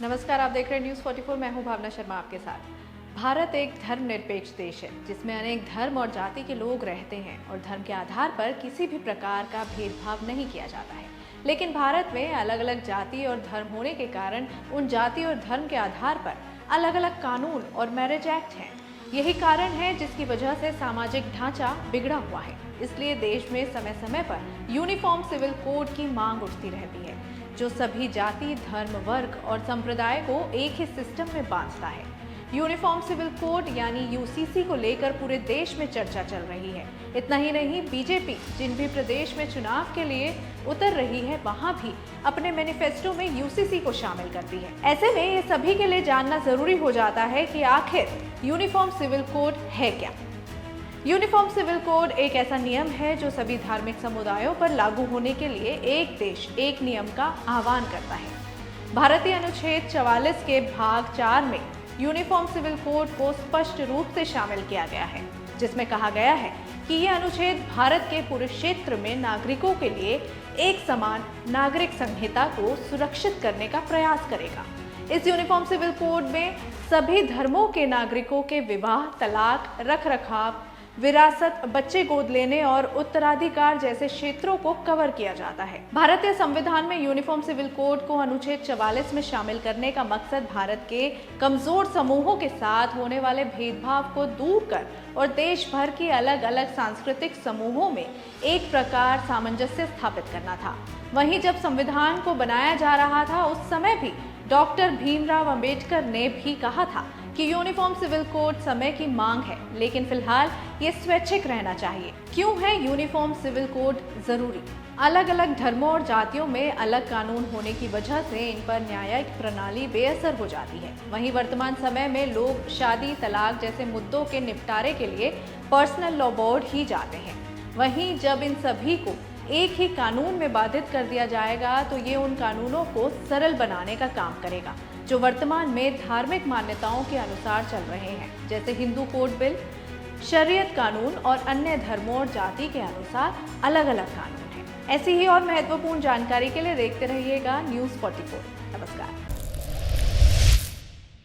नमस्कार, आप देख रहे हैं न्यूज़ 44। मैं हूं भावना शर्मा आपके साथ। भारत एक धर्मनिरपेक्ष देश है जिसमें अनेक धर्म और जाति के लोग रहते हैं और धर्म के आधार पर किसी भी प्रकार का भेदभाव नहीं किया जाता है। लेकिन भारत में अलग अलग जाति और धर्म होने के कारण उन जाति और धर्म के आधार पर अलग अलग कानून और मैरिज एक्ट हैं। यही कारण है जिसकी वजह से सामाजिक ढांचा बिगड़ा हुआ है। इसलिए देश में समय समय पर यूनिफॉर्म सिविल कोड की मांग उठती रहती है, जो सभी जाति, धर्म, वर्ग और संप्रदाय को एक ही सिस्टम में बांधता है। यूनिफॉर्म सिविल कोड यानी यूसीसी को लेकर पूरे देश में चर्चा चल रही है। इतना ही नहीं, बीजेपी जिन भी प्रदेश में चुनाव के लिए उतर रही है, वहां भी अपने मैनिफेस्टो में यूसीसी को शामिल करती है। ऐसे में ये सभी के लिए जानना जरूरी हो जाता है कि आखिर यूनिफॉर्म सिविल कोड है क्या। यूनिफॉर्म सिविल कोड एक ऐसा नियम है जो सभी धार्मिक समुदायों पर लागू होने के लिए एक देश एक नियम का आह्वान करता है। भारतीय अनुच्छेद 44 के भाग 4 में यूनिफॉर्म सिविल कोड को स्पष्ट रूप से शामिल किया गया है, जिसमें कहा गया है कि यह अनुच्छेद भारत के पूरे क्षेत्र में नागरिकों के लिए एक समान नागरिक संहिता को सुरक्षित करने का प्रयास करेगा। इस यूनिफॉर्म सिविल कोड में सभी धर्मों के नागरिकों के विवाह, तलाक, रख रखाव, विरासत, बच्चे गोद लेने और उत्तराधिकार जैसे क्षेत्रों को कवर किया जाता है। भारतीय संविधान में यूनिफॉर्म सिविल कोड को अनुच्छेद 44 में शामिल करने का मकसद भारत के कमजोर समूहों के साथ होने वाले भेदभाव को दूर कर और देश भर के अलग अलग सांस्कृतिक समूहों में एक प्रकार सामंजस्य स्थापित करना था। वहीं जब संविधान को बनाया जा रहा था, उस समय भी डॉक्टर भीमराव अंबेडकर ने भी कहा था कि यूनिफॉर्म सिविल कोड समय की मांग है, लेकिन फिलहाल ये स्वैच्छिक रहना चाहिए। क्यों है यूनिफॉर्म सिविल कोड जरूरी? अलग अलग धर्मों और जातियों में अलग कानून होने की वजह से इन पर न्यायिक प्रणाली बेअसर हो जाती है। वहीं वर्तमान समय में लोग शादी, तलाक जैसे मुद्दों के निपटारे के लिए पर्सनल लॉ बोर्ड ही जाते हैं। वहीं जब इन सभी को एक ही कानून में बाधित कर दिया जाएगा तो ये उन कानूनों को सरल बनाने का काम करेगा जो वर्तमान में धार्मिक मान्यताओं के अनुसार चल रहे हैं, जैसे हिंदू कोड बिल, शरीयत कानून और अन्य धर्मों और जाति के अनुसार अलग अलग कानून हैं। ऐसी ही और महत्वपूर्ण जानकारी के लिए देखते रहिएगा न्यूज़ 44। नमस्कार।